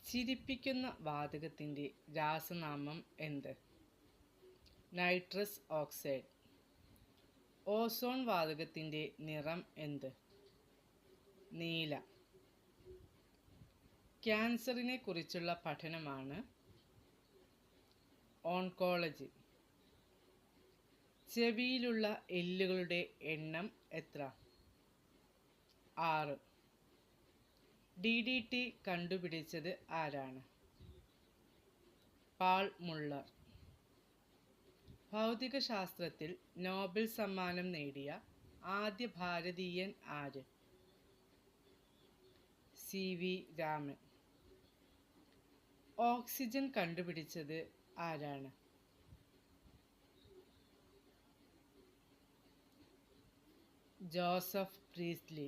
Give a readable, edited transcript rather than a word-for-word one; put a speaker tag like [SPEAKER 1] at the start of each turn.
[SPEAKER 1] ചിരിപ്പിക്കുന്ന വാതകത്തിൻ്റെ രാസനാമം എന്ത്? Nitrous oxide. Ozone വാതകത്തിൻ്റെ നിറം എന്ത്? നീല. ക്യാൻസറിനെ കുറിച്ചുള്ള പഠനമാണ് ഓൺകോളജി. ചെവിയിലുള്ള എല്ലുകളുടെ എണ്ണം എത്ര? 6. DDT കണ്ടുപിടിച്ചത് ആരാണ്? പാൾ മുള്ളർ. ഭൗതികശാസ്ത്രത്തിൽ നോബൽ സമ്മാനം നേടിയ ആദ്യ ഭാരതീയൻ ആര്? CV രാമൻ. ഓക്സിജൻ കണ്ടുപിടിച്ചത് ആരാണ്? ജോസഫ് പ്രീസ്ലി.